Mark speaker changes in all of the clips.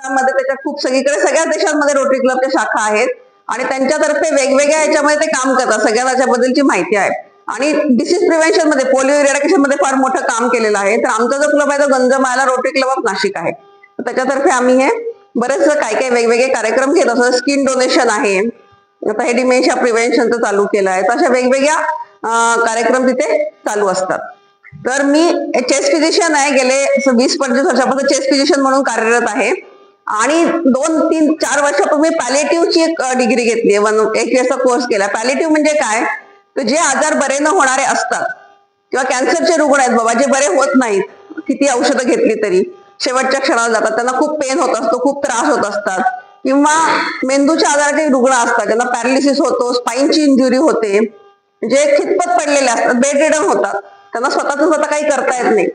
Speaker 1: जगभरामध्ये त्याच्या खूप सगळीकडे सगळ्या देशांमध्ये रोटरी क्लबच्या शाखा आहेत आणि त्यांच्यातर्फे वेगवेगळ्या याच्यामध्ये ते काम करतात. सगळ्यांना त्याच्याबद्दलची माहिती आहे आणि डिसीज प्रिव्हेन्शन मध्ये, पोलिओ इरॅडिकेशन मध्ये फार मोठं काम केलेलं आहे. तर आमचा जो क्लब आहे तो गंजमाला रोटरी क्लब ऑफ नाशिक आहे. त्याच्यातर्फे आम्ही हे बरेच काय काय वेगवेगळे कार्यक्रम घेत असतो. स्किन डोनेशन आहे, आता हे डिमेन्शिया प्रिव्हेन्शनचं चालू केलं आहे. तर अशा वेगवेगळ्या कार्यक्रम तिथे चालू असतात. तर मी चेस्ट फिजिशियन आहे, गेले 20-25 वर्षापासून चेस्ट फिजिशियन म्हणून कार्यरत आहे आणि 2-3-4 वर्षापूर्वी पॅलिएटिव्हची एक डिग्री घेतली आहे. 1 इयरचा कोर्स केला. पॅलिएटिव्ह म्हणजे काय, तर जे आजार बरे न होणारे असतात किंवा कॅन्सरचे रुग्ण आहेत बाबा, जे बरे होत नाहीत, किती औषधं घेतली तरी शेवटच्या क्षणाला जातात, त्यांना खूप पेन होत असतो, खूप त्रास होत असतात, किंवा मेंदूच्या आजाराचे रुग्ण असतात ज्यांना पॅरालिसिस होतो, स्पाईनची इंजुरी होते, जे खितपत पडलेले असतात, बेड रिडन होतात, त्यांना स्वतः काही करता येत नाही.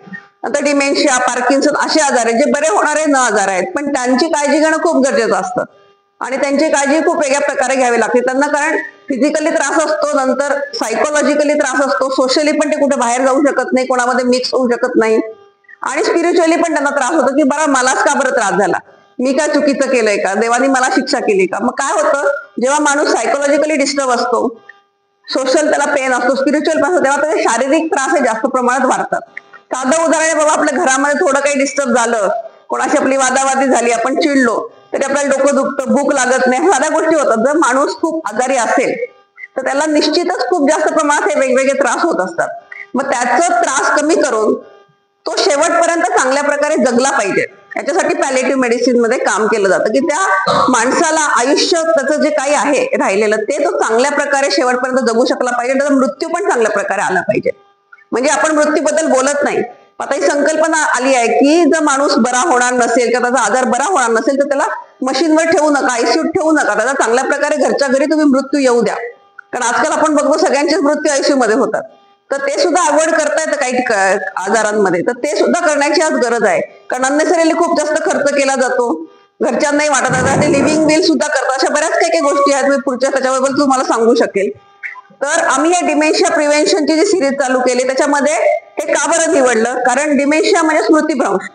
Speaker 1: नंतर डिमेन्शिया, पार्किन्सन असे आजार आहेत जे बरे होणारे न आजार आहेत, पण त्यांची काळजी घेणं खूप गरजेचं असतं आणि त्यांची काळजी खूप वेगळ्या प्रकारे घ्यावी लागते त्यांना. कारण फिजिकली त्रास असतो, नंतर सायकोलॉजिकली त्रास असतो, सोशली पण ते कुठे बाहेर जाऊ शकत नाही, कोणामध्ये मिक्स होऊ शकत नाही आणि स्पिरिच्युअली पण त्यांना त्रास होतो की बरं मलाच का बरं त्रास झाला, मी काय चुकीचं केलंय का, देवानी मला शिक्षा केली का. मग काय होतं, जेव्हा माणूस सायकोलॉजिकली डिस्टर्ब असतो, सोशल त्याला पेन असतो, स्पिरिच्युअल पण असतो, तेव्हा त्याचे शारीरिक त्रास हे जास्त प्रमाणात वाढतात. साधं उदाहरण आहे बाबा, आपल्या घरामध्ये थोडं काही डिस्टर्ब झालं, कोणाशी आपली वादावादी झाली, आपण चिडलो तरी आपल्याला डोकं दुखतं, भूक लागत नाही, साध्या गोष्टी होतात. जर माणूस खूप आजारी असेल तर त्याला निश्चितच खूप जास्त प्रमाणात हे वेगवेगळे त्रास होत असतात. मग त्याचा त्रास कमी करून तो शेवटपर्यंत चांगल्या प्रकारे जगला पाहिजे, याच्यासाठी पॅलिएटिव्ह मेडिसिन मध्ये काम केलं जातं की त्या माणसाला आयुष्य त्याचं जे काही आहे राहिलेलं ते तो चांगल्या प्रकारे शेवटपर्यंत जगू शकला पाहिजे, त्याचा मृत्यू पण चांगल्या प्रकारे आला पाहिजे. म्हणजे आपण मृत्यूबद्दल बोलत नाही, आता ही संकल्पना आली आहे की जर माणूस बरा होणार नसेल किंवा त्याचा आजार बरा होणार नसेल तर त्याला मशीनवर ठेवू नका, आयसीयूत ठेवू नका, त्याला चांगल्या प्रकारे घरच्या घरी तुम्ही मृत्यू येऊ द्या. कारण आजकाल आपण बघतो सगळ्यांचेच मृत्यू आयसीयू मध्ये होतात, तर ते सुद्धा अवॉइड करता येतं काही आजारांमध्ये, तर ते सुद्धा करण्याची आज गरज आहे. कारण अननेसरीली खूप जास्त खर्च केला जातो, घरच्यांनाही वाटत आता ते लिव्हिंग विल सुद्धा करतात. अशा बऱ्याच काही गोष्टी आहेत, मी पुढच्या त्याच्याबद्दल तुम्हाला सांगू शकेल. तर आम्ही हे डिमेन्शिया प्रिव्हेन्शनची जी सिरीज चालू केली त्याच्यामध्ये हे का बरं निवडलं, कारण डिमेन्शिया म्हणजे स्मृतिभ्रंश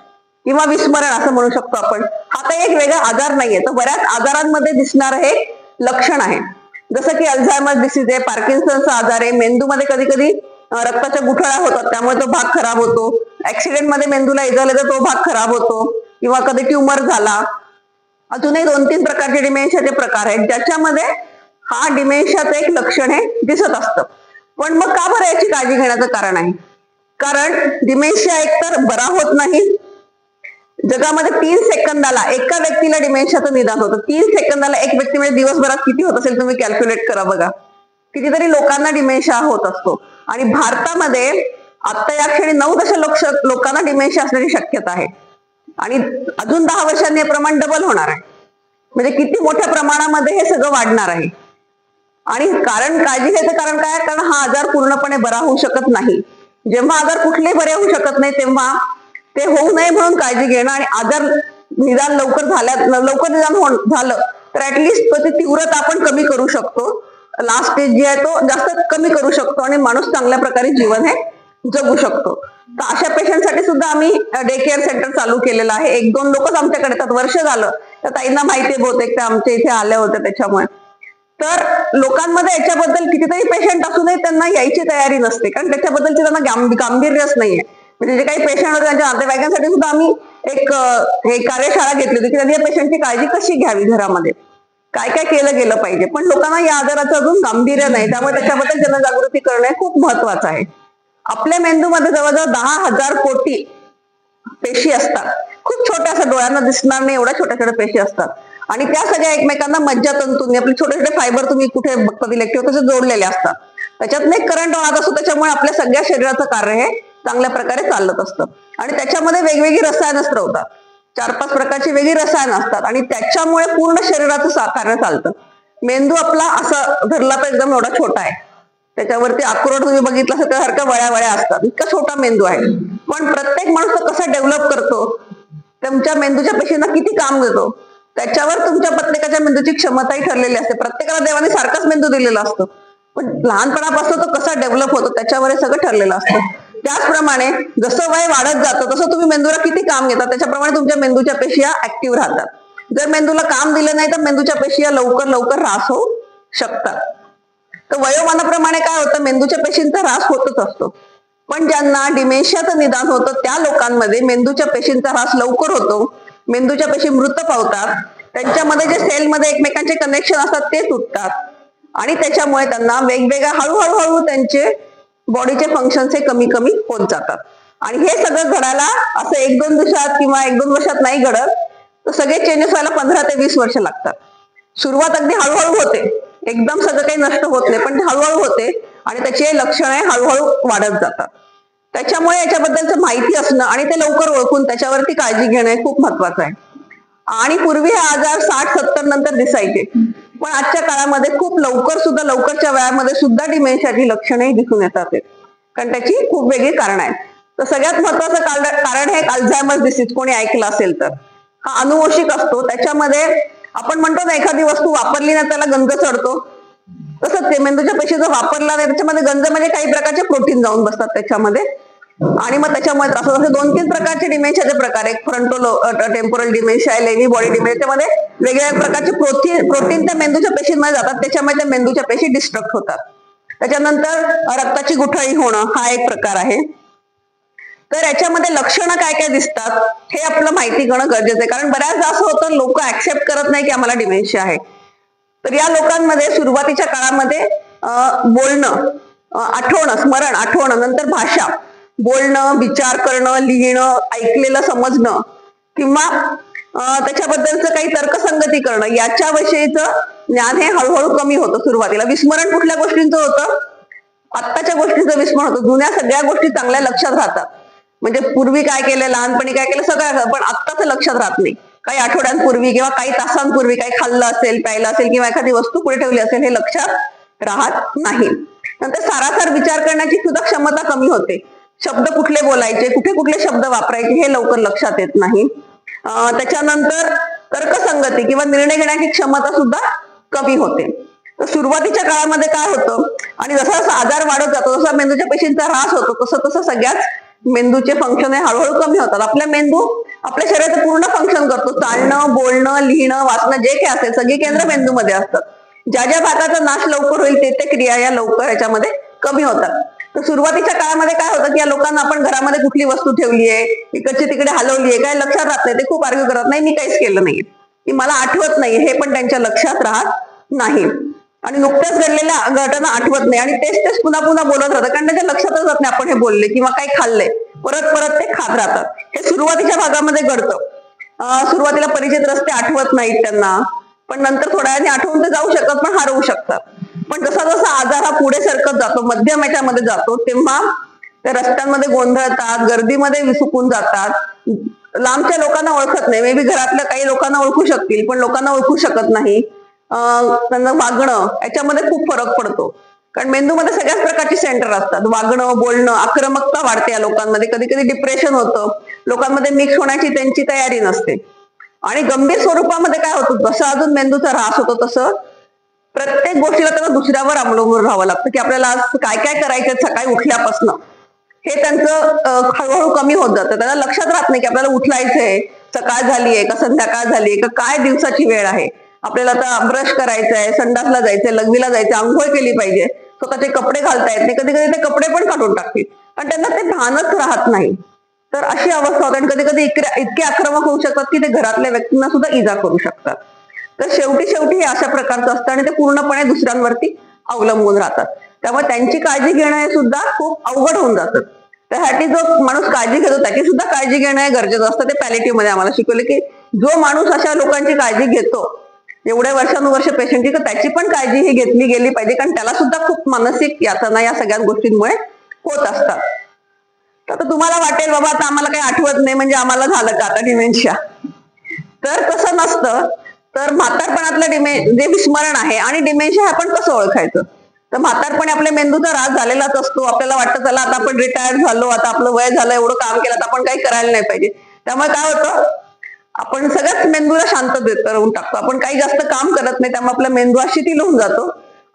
Speaker 1: किंवा विस्मरण असं म्हणू शकतो आपण. हा काही एक वेगळा आजार नाहीये, तर बऱ्याच आजारांमध्ये दिसणारं हे लक्षण आहे. जसं की अल्झायमर डिसीज आहे, पार्किन्सनचा आजार आहे, मेंदूमध्ये कधी कधी रक्ताच्या गुठळ्या होतात त्यामुळे तो भाग खराब होतो, ऍक्सिडेंटमध्ये मेंदूला इजा झाली तर तो भाग खराब होतो, किंवा कधी ट्युमर झाला. अजूनही 2-3 प्रकारचे डिमेन्शियाचे प्रकार आहेत ज्याच्यामध्ये हा डिमेन्शियाचं एक लक्षण हे दिसत असतं. पण मग का बरं याची काळजी घेण्याचं कारण आहे, कारण डिमेन्शिया एकतर बरा होत नाही, जगामध्ये 3 सेकंदाला एका व्यक्तीला डिमेन्शियाचं निदान होतं. 3 सेकंदाला एक व्यक्ती म्हणजे दिवसभरात किती होत असेल तुम्ही कॅल्क्युलेट करा बघा, कितीतरी लोकांना डिमेन्शिया होत असतो. आणि भारतामध्ये आता या क्षणी 9 दशलक्ष लोकांना डिमेन्शिया असण्याची शक्यता आहे आणि अजून 10 वर्षांनी हे प्रमाण डबल होणार आहे. म्हणजे किती मोठ्या प्रमाणामध्ये हे सगळं वाढणार आहे. आणि कारण काळजी घ्यायचं कारण काय, कारण हा आजार पूर्णपणे बरा होऊ शकत नाही. जेव्हा आजार कुठलेही बरे होऊ शकत नाही तेव्हा ते होऊ नये म्हणून काळजी घेणं आणि आजार निदान लवकर निदान झालं तर ऍटलिस्ट त्याची तीव्रता आपण कमी करू शकतो, लास्ट स्टेज जी आहे तो जास्त कमी करू शकतो आणि माणूस चांगल्या प्रकारे जीवन हे जगू शकतो. तर अशा पेशंटसाठी सुद्धा आम्ही डे केअर सेंटर चालू केलेलं आहे. 1-2 लोकच आमच्याकडे येतात, वर्ष झालं, तर ताईंना माहिती आहे बहुतेक त्या आमच्या इथे आल्या होत्या त्याच्यामुळे. तर लोकांमध्ये याच्याबद्दल कितीतरी पेशंट असूनही त्यांना यायची तयारी नसते, कारण त्याच्याबद्दलची त्यांना गांभीर्यच नाहीये. म्हणजे जे काही पेशंट होते त्यांच्या नातेवाईकांसाठी सुद्धा आम्ही एक हे कार्यशाळा घेतली होती की त्यांनी या पेशंटची काळजी कशी घ्यावी, घरामध्ये काय काय केलं गेलं पाहिजे. पण लोकांना या आजाराचं अजून गांभीर्य नाही, त्यामुळे त्याच्याबद्दल जनजागृती करणे खूप महत्वाचं आहे. आपल्या मेंदूमध्ये जवळजवळ 10,000 कोटी पेशी असतात, खूप छोट्या, असं डोळ्यांना दिसणार नाही एवढ्या छोट्या छोट्या पेशी असतात आणि त्या सगळ्या एकमेकांना मज्जातंतूंनी, आपले छोटे छोटे फायबर तुम्ही कुठे बघता इलेक्ट्रिक तसे जोडलेले असतात, त्याच्यातनं एक करंट वाहत असतो, त्याच्यामुळे आपल्या सगळ्या शरीराचं कार्य हे चांगल्या प्रकारे चालत असतं. आणि त्याच्यामध्ये वेगवेगळी रसायनं स्त्रवतात, 4-5 प्रकारची वेगळी रसायनं असतात आणि त्याच्यामुळे पूर्ण शरीराचं कार्य चालतं. मेंदू आपला असं धरला तर एकदम एवढा छोटा आहे, त्याच्यावरती अक्रोड तुम्ही बघितलं असेल त्यासारख्या वळ्या असतात, इतका छोटा मेंदू आहे. पण प्रत्येक माणूस तो कसा डेव्हलप करतो, तुमच्या मेंदूच्या पेशींना किती काम देतो त्याच्यावर तुमच्या प्रत्येकाच्या मेंदूची क्षमताही ठरलेली असते. प्रत्येकाला देवाने सारखाच मेंदू दिलेला असतो, पण लहानपणापासून तो कसा डेव्हलप होतो त्याच्यावर हे सगळं ठरलेलं असतं. त्याचप्रमाणे जसं वय वाढत जातं तसं तुम्ही मेंदूला किती काम घेता त्याच्याप्रमाणे तुमच्या मेंदूच्या पेशी ऍक्टिव्ह राहतात. जर मेंदूला काम दिलं नाही तर मेंदूच्या पेशी या लवकर लवकर ऱ्हास होऊ शकतात. तर वयोमानाप्रमाणे काय होतं, मेंदूच्या पेशींचा ऱ्हास होतच असतो. पण ज्यांना डिमेन्शियाचं निदान होतं त्या लोकांमध्ये मेंदूच्या पेशींचा ह्रास लवकर होतो, मेंदूच्या पेशी मृत पावतात, त्यांच्यामध्ये जे सेलमध्ये एकमेकांचे कनेक्शन असतात ते तुटतात आणि त्याच्यामुळे त्यांना वेगवेगळ्या हळूहळू त्यांचे बॉडीचे फंक्शन्स हे कमी कमी होत जातात. आणि हे सगळं घडायला असं 1-2 दिवसात किंवा 1-2 वर्षात नाही घडत, तर सगळे चेंजेस व्हायला 15 ते 20 वर्ष लागतात. सुरुवात अगदी हळूहळू होते, एकदम सगळं काही नष्ट होत नाही, पण हळूहळू होते आणि त्याचे लक्षणे हळूहळू वाढत जातात. त्याच्यामुळे याच्याबद्दलचं माहिती असणं आणि ते लवकर ओळखून त्याच्यावरती काळजी घेणं खूप महत्वाचं आहे. आणि पूर्वी हे आजार 60-70 नंतर दिसायचे, पण आजच्या काळामध्ये खूप लवकरच्या वयामध्ये सुद्धा डिमेन्शियाची लक्षणे दिसून येतात, कारण त्याची खूप वेगळी कारण आहेत. तर सगळ्यात महत्वाचं कारण हे अल्झायमर्स डिसीज, कोणी ऐकलं असेल तर. हा अनुवंशिक असतो. त्याच्यामध्ये आपण म्हणतो ना, एखादी वस्तू वापरली ना त्याला गंज चढतो, तसंच ते मेंदूच्या पेशी जर वापरला नाही त्याच्यामध्ये गंज म्हणजे काही प्रकारचे प्रोटीन जाऊन बसतात त्याच्यामध्ये आणि मग त्याच्यामुळे त्रास होतो. असे 2-3 प्रकारचे डिमेन्शियाचे प्रकार, एक fronto temporal dementia, Lewy body dementia, त्यामध्ये वेगवेगळ्या प्रकारचे प्रोटीन त्या मेंदूच्या पेशींमध्ये जातात, त्याच्यामुळे त्या मेंदूच्या पेशी डिस्ट्रक्ट होतात. त्याच्यानंतर रक्ताची गुठळी होणं हा एक प्रकार आहे. तर याच्यामध्ये लक्षणं काय काय दिसतात हे आपलं माहिती घेणं गरजेचं आहे, कारण बऱ्याचदा असं होतं लोक ऍक्सेप्ट करत नाही की आम्हाला डिमेन्शिया आहे. तर या लोकांमध्ये सुरुवातीच्या काळामध्ये बोलणं, स्मरण आठवणं, नंतर भाषा, बोलणं, विचार करणं, लिहिणं, ऐकलेलं समजणं किंवा त्याच्याबद्दलचं काही तर्कसंगती करणं, याच्याविषयीचं ज्ञान हे हळूहळू कमी होतं. सुरुवातीला विस्मरण कुठल्या गोष्टींचं होतं, आत्ताच्या गोष्टींचं विस्मरण होतं. जुन्या सगळ्या गोष्टी चांगल्या लक्षात राहतात, म्हणजे पूर्वी काय केलं, लहानपणी काय केलं सगळं, पण आत्ताच लक्षात राहत नाही. काही आठवड्यांपूर्वी किंवा काही तासांपूर्वी काही खाल्लं असेल, प्यायलं असेल किंवा एखादी वस्तू पुढे ठेवली असेल हे लक्षात राहत नाही. नंतर सारासार विचार करण्याची सुद्धा क्षमता कमी होते. शब्द कुठले बोलायचे, कुठे कुठले शब्द वापरायचे हे लवकर लक्षात येत नाही. त्याच्यानंतर तर्कसंगती किंवा निर्णय घेण्याची क्षमता सुद्धा कमी होते. तर सुरुवातीच्या काळामध्ये काय होतं, आणि जसा जसा आजार वाढत जातो, जसा मेंदूच्या पेशींचा ऱ्हास होतो, तसं तसं सगळ्याच मेंदूचे फंक्शन हे हळूहळू कमी होतात. आपला मेंदू आपल्या शरीराचं पूर्ण फंक्शन करतो, चालणं, बोलणं, लिहिणं, वाचणं, जे काही असेल सगळी केंद्र मेंदूमध्ये असतात. ज्या ज्या भागाचा नाश लवकर होईल ते क्रिया या लवकर याच्यामध्ये कमी होतात. तर सुरुवातीच्या काळामध्ये काय होतं की या लोकांना आपण घरामध्ये कुठली वस्तू ठेवली आहे, इकडची तिकडे हलवली आहे, काय लक्षात राहत नाही. ते खूप आर्ग्यू करत, नाही मी काहीच केलं नाही, की मला आठवत नाही, हे पण त्यांच्या लक्षात राहत नाही. आणि नुकत्याच घडलेल्या घटना आठवत नाही आणि तेच तेच पुन्हा पुन्हा बोलत राहतात, कारण त्यांच्या लक्षातच राहत नाही आपण हे बोलले किंवा काही खाल्लंय, परत परत ते खात राहतात. हे सुरुवातीच्या भागामध्ये घडतं. सुरुवातीला परिचित रस्ते आठवत नाहीत त्यांना, पण नंतर थोड्या वेळाने आठवून ते जाऊ शकतात पण हरवू शकतात. पण जसा जसा आजार हा पुढे सरकत जातो, मध्यम याच्यामध्ये जातो, तेव्हा त्या रस्त्यांमध्ये गोंधळतात, गर्दीमध्ये विसुकून जातात, लांबच्या लोकांना ओळखत नाही, मे बी घरातल्या काही लोकांना ओळखू शकतील पण लोकांना ओळखू शकत नाही. त्यांना वागणं याच्यामध्ये खूप फरक पडतो, कारण मेंदूमध्ये सगळ्याच प्रकारची सेंटर असतात. वागणं, बोलणं, आक्रमकता वाढते या लोकांमध्ये, कधी कधी डिप्रेशन होतं, लोकांमध्ये मिक्स होण्याची त्यांची तयारी नसते. आणि गंभीर स्वरूपामध्ये काय होतं, जसं अजून मेंदूचा ऱ्हास होतो तसं प्रत्येक गोष्टीला त्यांना दुसऱ्यावर अवलंबून राहावं लागतं, की आपल्याला आज काय काय करायचं सकाळी उठल्यापासून, हे त्यांचं हळूहळू कमी होत जातं. त्यांना लक्षात राहत नाही की आपल्याला उठलायचंय, सकाळ झालीये का संध्याकाळ झालीये का काय दिवसाची वेळ आहे, आपल्याला आता ब्रश करायचंय, संडासला जायचंय, लघवीला जायचंय, आंघोळ केली पाहिजे, स्वतःचे कपडे घालता येत नाही, कधी कधी ते कपडे पण काढून टाकतील, पण त्यांना ते भानच राहत नाही. तर अशी अवस्था होते आणि कधी कधी इतके आक्रमक होऊ शकतात की ते घरातल्या व्यक्तींना सुद्धा इजा करू शकतात. तर शेवटी हे अशा प्रकारचं असतं आणि ते पूर्णपणे दुसऱ्यांवरती अवलंबून राहतात. त्यामुळे त्यांची काळजी घेणं हे सुद्धा खूप अवघड होऊन जातं. त्यासाठी जो माणूस काळजी घेतो त्याची सुद्धा काळजी घेणं हे गरजेचं असतं. ते पॅलेटिव्ह मध्ये आम्हाला शिकवले की जो माणूस अशा लोकांची काळजी घेतो एवढ्या वर्षानुवर्ष पेशंटची, तर त्याची पण काळजी ही घेतली गेली पाहिजे, कारण त्याला सुद्धा खूप मानसिक यातना या सगळ्या गोष्टींमुळे होत असतात. तर तुम्हाला वाटेल बाबा आता आम्हाला काही आठवत नाही म्हणजे आम्हाला झालं का आता डिमेन्शिया, तर तसं नसतं. तर म्हातारपणातलं जे विस्मरण आहे आणि डिमेन्शिया हे आपण कसं ओळखायचं, तर म्हातारपणे आपल्या मेंदूचा ऱ्हास झालेलाच असतो. आपल्याला वाटतं चला आता आपण रिटायर झालो, आता आपलं वय झालं, एवढं काम केलं, आता आपण काही करायला नाही पाहिजे. त्यामुळे काय होतं, आपण सगळ्याच मेंदूला शांत करून टाकतो, आपण काही जास्त काम करत नाही, त्यामुळे आपला मेंदू शिथिल होऊन जातो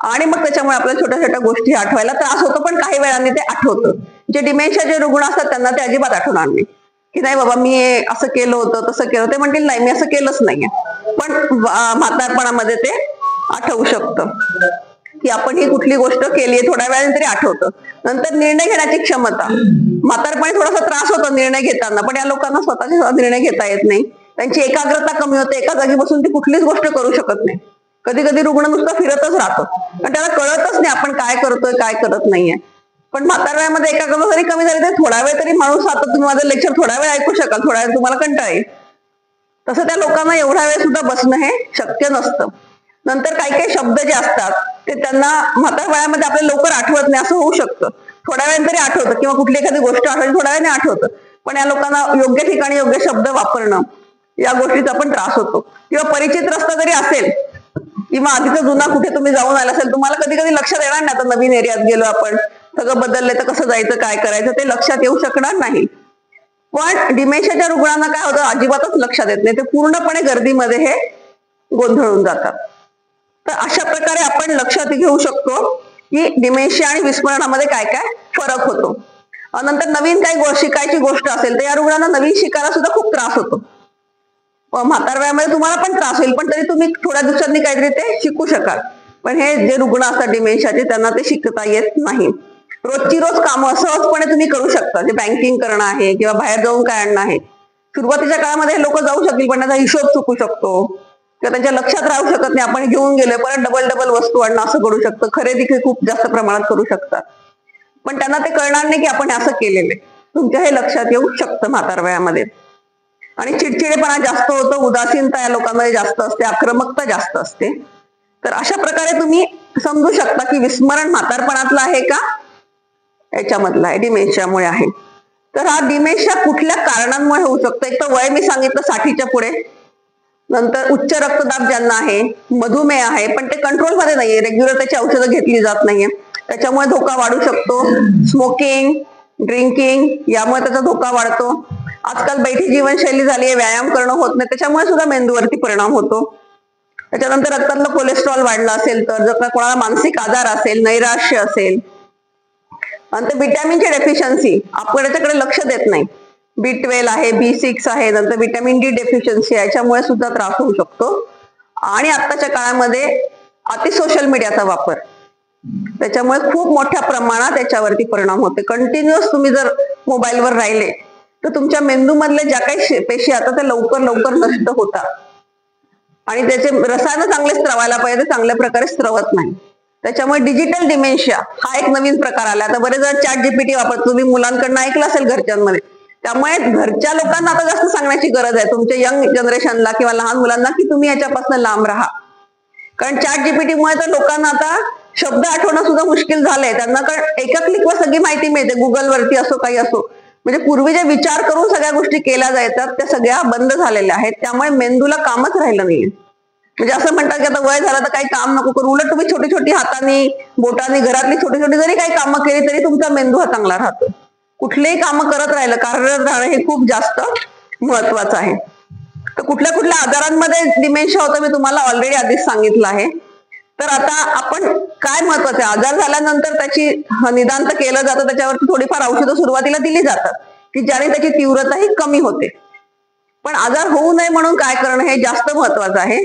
Speaker 1: आणि मग त्याच्यामुळे आपल्याला छोट्या छोट्या गोष्टी आठवायला त्रास होतो, पण काही वेळाने ते आठवतं. जे डिमेन्शियाचे रुग्ण असतात त्यांना ते अजिबात आठवणार नाही की नाही बाबा मी असं केलं होतं तसं केलं, ते म्हणतील नाही मी असं केलंच नाहीये. पण म्हातारपणामध्ये ते आठवू शकतं की आपण ही कुठली गोष्ट केली आहे, थोड्या वेळाने तरी आठवतं. नंतर निर्णय घेण्याची क्षमता, म्हातारपणी थोडासा त्रास होतो निर्णय घेताना, पण या लोकांना स्वतःचे निर्णय घेता येत नाही. त्यांची एकाग्रता कमी होते, एका जागी बसून ती कुठलीच गोष्ट करू शकत नाही. कधी कधी रुग्ण नुसतं फिरतच राहतो, पण त्याला कळतच नाही आपण काय करतोय काय करत नाहीये. पण म्हातारवयामध्ये एकाग्रता जरी कमी झाली तरी थोडा वेळ तरी माणूस, आता तुम्ही माझं लेक्चर थोडा वेळ ऐकू शकाल, थोड्या वेळ तुम्हाला कंटाळा येईल. तसं त्या लोकांना एवढा वेळ सुद्धा बसणं हे शक्य नसतं. नंतर काही काही शब्द जे असतात ते त्यांना म्हातार वयामध्ये आपल्याला लवकर आठवत नाही, असं होऊ शकतं. थोड्या वेळ तरी आठवतं, किंवा कुठली एखादी गोष्ट आठवली थोड्या वेळाने आठवतं, पण या लोकांना योग्य ठिकाणी योग्य शब्द वापरणं या गोष्टीचा पण त्रास होतो. किंवा परिचित रस्ता जरी असेल किंवा आधीचा जुना कुठे तुम्ही जाऊन आला असेल, तुम्हाला कधी कधी लक्षात येणार नाही, आता नवीन एरियात गेलो आपण, सगळं बदललंय तर कसं जायचं काय करायचं ते लक्षात येऊ शकणार नाही. पण डिमेन्शियाच्या रुग्णांना काय होतं, अजिबातच लक्षात येत नाही, ते पूर्णपणे गर्दीमध्ये हे गोंधळून जातात. तर अशा प्रकारे आपण लक्षात घेऊ शकतो की डिमेन्शिया आणि विस्मरणामध्ये काय काय फरक होतो. नंतर नवीन काही शिकायची गोष्ट असेल तर या रुग्णांना नवीन शिकायला सुद्धा खूप त्रास होतो. म्हातार वयामध्ये तुम्हाला पण त्रास होईल, पण तरी तुम्ही थोड्या दिवसांनी काहीतरी ते शिकू शकाल. पण हे जे रुग्ण असतात डिमेन्शियाचे त्यांना ते शिकता येत नाही. रोजची रोज कामं सहजपणे तुम्ही करू शकता, जे बँकिंग करणं आहे किंवा बाहेर जाऊन काय आणणं आहे. सुरुवातीच्या काळामध्ये लोक जाऊ शकतील, पण त्याचा हिशोब चुकू शकतो किंवा त्यांच्या लक्षात राहू शकत नाही, आपण घेऊन गेलोय परत डबल डबल वस्तू आणणं असं करू शकतं. खरेदी खूप जास्त प्रमाणात करू शकतात, पण त्यांना ते कळणार नाही की आपण असं केलेलं आहे. तुमच्या हे लक्षात येऊ शकतं म्हातार वयामध्ये. आणि चिडचिडेपणा जास्त होतो, उदासीनता या लोकांमध्ये जास्त असते, आक्रमकता जास्त असते. तर अशा प्रकारे तुम्ही समजू शकता की विस्मरण म्हातारपणातलं आहे का याच्यामधला आहे, डिमेन्शियामुळे आहे. तर हा डिमेन्शिया कुठल्या कारणांमुळे होऊ शकतो. एक तर वय मी सांगितलं 60च्या पुढे, नंतर उच्च रक्तदाब ज्यांना आहे, मधुमेह आहे पण ते कंट्रोलमध्ये नाहीये, रेग्युलर त्याची औषधं घेतली जात नाहीये, त्याच्यामुळे धोका वाढू शकतो. स्मोकिंग, ड्रिंकिंग यामुळे त्याचा धोका वाढतो. आजकाल बैठी जीवनशैली झाली आहे, व्यायाम करणं होत नाही, त्याच्यामुळे सुद्धा मेंदूवरती परिणाम होतो. त्याच्यानंतर रक्तातलं कोलेस्ट्रॉल वाढलं असेल तर, जर का कोणाला मानसिक आजार असेल, नैराश्य असेल, नंतर व्हिटॅमिनची डेफिशियन्सी, आपण याच्याकडे लक्ष देत नाही. B12 आहे, B6 आहे, नंतर व्हिटॅमिन D डेफिशियन्सी, याच्यामुळे सुद्धा त्रास होऊ शकतो. आणि आत्ताच्या काळामध्ये अति सोशल मीडियाचा वापर, त्याच्यामुळे खूप मोठ्या प्रमाणात याच्यावरती परिणाम होते. कंटिन्युअस तुम्ही जर मोबाईलवर राहिले तर तुमच्या मेंदूमधले ज्या काही पेशी आता त्या लवकर लवकर नष्ट होतात आणि त्याचे रसायन चांगले स्त्रवायला पाहिजे, चांगल्या प्रकारे स्त्रवत नाही. त्याच्यामुळे डिजिटल डिमेन्शिया हा एक नवीन प्रकार आला. आता बरेच जण ChatGPT वापरतात, तुम्ही मुलांकडनं ऐकलं असेल घरच्यांमध्ये. त्यामुळे घरच्या लोकांना आता जास्त सांगण्याची गरज आहे, तुमच्या यंग जनरेशनला किंवा लहान मुलांना, की तुम्ही याच्यापासून लांब राहा. कारण ChatGPT मुळे तर लोकांना आता शब्द आठवणं सुद्धा मुश्किल झालंय त्यांना, कारण एका क्लिकवर सगळी माहिती मिळते, गुगलवरती असो काही असो. म्हणजे पूर्वी जे विचार करून सगळ्या गोष्टी केल्या जायच्यात त्या सगळ्या बंद झालेल्या आहेत. त्यामुळे मेंदूला कामच राहिलं नाहीये. म्हणजे असं म्हणतात की आता वय झालं तर काही काम नको करू, उलट तुम्ही छोटी छोटी हाताने बोटाने घरातली छोटी छोटी जरी काही कामं केली तरी तुमचा मेंदू हा चांगला राहतो. कुठलेही कामं करत राहिलं, कार्यरत राहणं हे खूप जास्त महत्वाचं आहे. तर कुठल्या कुठल्या आजारांमध्ये डिमेन्शिया होतं मी तुम्हाला ऑलरेडी आधीच सांगितलं आहे. तर आता आपण काय महत्वाचं आहे, आजार झाल्यानंतर त्याची निदान तर केलं जातं, त्याच्यावरती थोडीफार औषधं सुरुवातीला दिली जातात की ज्याने त्याची तीव्रता ही कमी होते. पण आजार होऊ नये म्हणून काय करणं हे जास्त महत्वाचं आहे.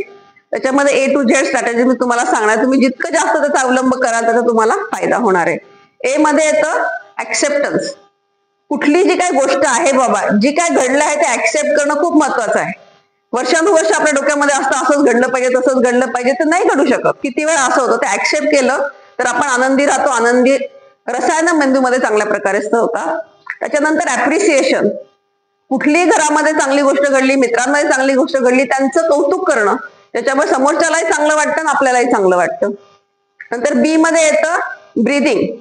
Speaker 1: त्याच्यामध्ये A to Z स्ट्रॅटेजी मी तुम्हाला सांगणार, तुम्ही जितकं जास्त त्याचा अवलंब कराल त्याचा तुम्हाला फायदा होणार आहे. ए मध्ये येतं ऍक्सेप्टन्स. कुठली जी काही गोष्ट आहे बाबा, जी काय घडलं आहे ते ऍक्सेप्ट करणं खूप महत्वाचं आहे. वर्षानुवर्ष आपल्या डोक्यामध्ये असतं असंच घडलं पाहिजे तसंच घडलं पाहिजे, तर नाही घडू शकत. किती वेळा असं होतं, ते ऍक्सेप्ट केलं तर आपण आनंदी राहतो, आनंदी रसायन मेंदूमध्ये चांगल्या प्रकारे होतात. त्याच्यानंतर ऍप्रिसिएशन, कुठलीही घरामध्ये चांगली गोष्ट घडली, मित्रांमध्ये चांगली गोष्ट घडली, त्यांचं कौतुक करणं, त्याच्यामुळे समोरच्यालाही चांगलं वाटतं आणि आपल्यालाही चांगलं वाटतं. नंतर बी मध्ये येतं ब्रीदिंग,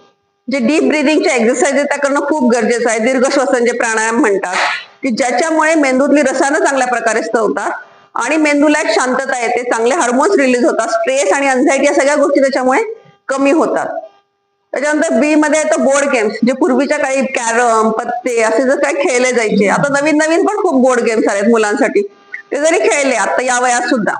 Speaker 1: जे डीप ब्रीदिंगचे एक्सरसाइज त्या करणं खूप गरजेचं आहे. दीर्घ श्वसन जे प्राणायाम म्हणतात, की ज्याच्यामुळे मेंदूतली रसायनं चांगल्या प्रकारे होतात आणि मेंदूला एक शांतता येते, चांगले हार्मोन्स रिलीज होतात, स्ट्रेस आणि अँझायटी या सगळ्या गोष्टी त्याच्यामुळे कमी होतात. त्याच्यानंतर बी मध्ये येतं बोर्ड गेम्स, जे पूर्वीच्या काही कॅरम, पत्ते असे जर काही खेळले जायचे, आता नवीन नवीन पण खूप बोर्ड गेम्स आलेत मुलांसाठी, ते जरी खेळले आता या वयात सुद्धा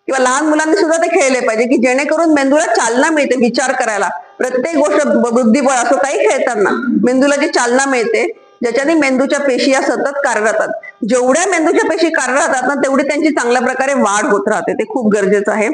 Speaker 1: किंवा लहान मुलांनी सुद्धा ते खेळले पाहिजे, की जेणेकरून मेंदूला चालना मिळते विचार करायला. प्रत्येक गोष्ट बुद्धिबळ असो काही खेळताना मेंदूला जी चालना मिळते, ज्याच्याने मेंदूच्या पेशी या सतत कार्यरत राहतात. जेवढ्या मेंदूच्या पेशी कार्यरत राहतात ना तेवढी त्यांची चांगल्या प्रकारे वाढ होत राहते. ते खूप गरजेचं आहे.